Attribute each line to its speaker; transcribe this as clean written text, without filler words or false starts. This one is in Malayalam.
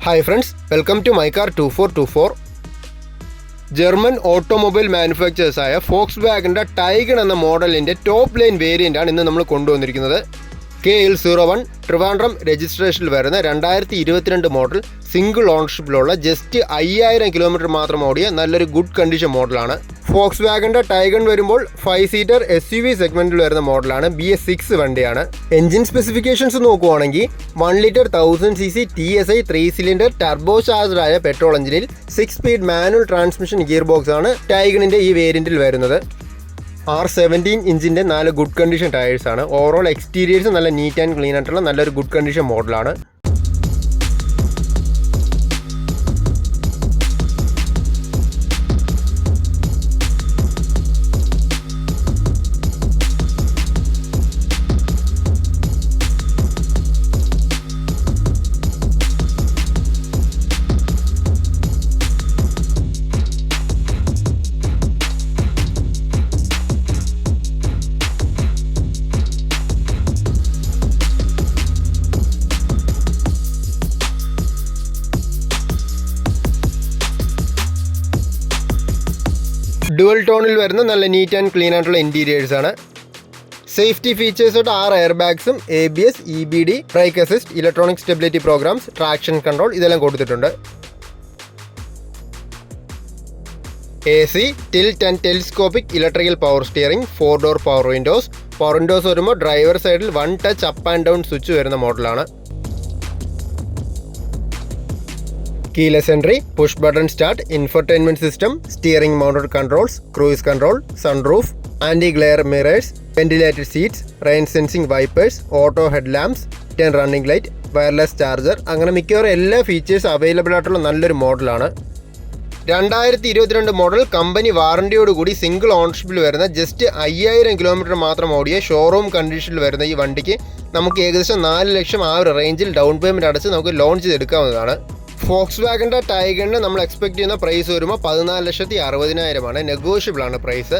Speaker 1: Hi friends, welcome to MyCar 2424. German automobile മാനുഫാക്ചേഴ്സായ ഫോക്സ്വാഗൻ്റെ ടൈഗൺ എന്ന മോഡലിൻ്റെ ടോപ്പ് ലൈൻ വേരിയൻ്റാണ് ഇന്ന് നമ്മൾ കൊണ്ടുവന്നിരിക്കുന്നത്. KL01 ട്രിവാൻഡ്രം രജിസ്ട്രേഷനിൽ വരുന്ന 2022 മോഡൽ സിംഗിൾ ഓണർഷിപ്പിലുള്ള ജസ്റ്റ് 5000 കിലോമീറ്റർ മാത്രം ഓടിയ നല്ലൊരു ഗുഡ് കണ്ടീഷൻ മോഡലാണ്. ഫോക്സ്വാഗൻ്റെ ടൈഗൺ വരുമ്പോൾ 5 സീറ്റർ SUV സെഗ്മെൻറ്റിൽ വരുന്ന മോഡലാണ്. BS6 വണ്ടിയാണ്. എഞ്ചിൻ സ്പെസിഫിക്കേഷൻസ് നോക്കുവാണെങ്കിൽ 1 litre 1000cc TSI 3 cylinder turbo ചാർജ്ഡായ പെട്രോൾ എഞ്ചിനിൽ 6 speed manual transmission gear box ആണ് ടൈഗണിൻ്റെ ഈ വേരിയൻറ്റിൽ വരുന്നത്. R17 ഇഞ്ചിൻ്റെ 4 ഗുഡ് കണ്ടീഷൻ ടയേഴ്സാണ്. ഓവറോൾ എക്സ്റ്റീരിയേഴ്സ് നല്ല നീറ്റ് ആൻഡ് ക്ലീൻ ആയിട്ടുള്ള നല്ലൊരു ഗുഡ് കണ്ടീഷൻ മോഡലാണ്. ഡുവൽ ടോണിൽ വരുന്ന നല്ല നീറ്റ് ആൻഡ് ക്ലീൻ ആയിട്ടുള്ള ഇൻറ്റീരിയേഴ്സാണ്. സേഫ്റ്റി ഫീച്ചേഴ്സായിട്ട് 6 എയർ ബാഗ്സും ABS, EBD, brake assist, electronic stability programs, traction control ഇതെല്ലാം കൊടുത്തിട്ടുണ്ട്. AC, tilt and telescopic electrical power steering, 4 door power windows വരുമ്പോൾ ഡ്രൈവർ സൈഡിൽ 1 touch up and down switch വരുന്ന മോഡലാണ്. Keyless entry, push button start, infotainment system, steering mounted controls, cruise control, sunroof, anti glare mirrors, ventilated seats, rain sensing wipers, auto head lamps, 10 running light, wireless charger, അങ്ങനെ മിക്കവാറും എല്ലാ ഫീച്ചേഴ്സ് അവൈലബിൾ ആയിട്ടുള്ള നല്ലൊരു മോഡലാണ്. 2022 മോഡൽ കമ്പനി വാറണ്ടിയോടുകൂടി സിംഗിൾ ഓണർഷിപ്പിൽ വരുന്ന ജസ്റ്റ് 5000 കിലോമീറ്റർ മാത്രം ഓടിയ ഷോറൂം കണ്ടീഷനിൽ വരുന്ന ഈ വണ്ടിക്ക് നമുക്ക് ഏകദേശം 4 ലക്ഷം ആ ഒരു റേഞ്ചിൽ ഡൗൺ പേയ്മെൻറ്റ് അടച്ച് നമുക്ക് ലോഞ്ച് ചെയ്തെടുക്കാവുന്നതാണ്. ഫോക്സ്വാഗൻ്റെ ടൈഗണിന് നമ്മൾ എക്സ്പെക്ട് ചെയ്യുന്ന പ്രൈസ് വരുമ്പോൾ 14,60,000 നെഗോഷ്യബിൾ ആണ് പ്രൈസ്.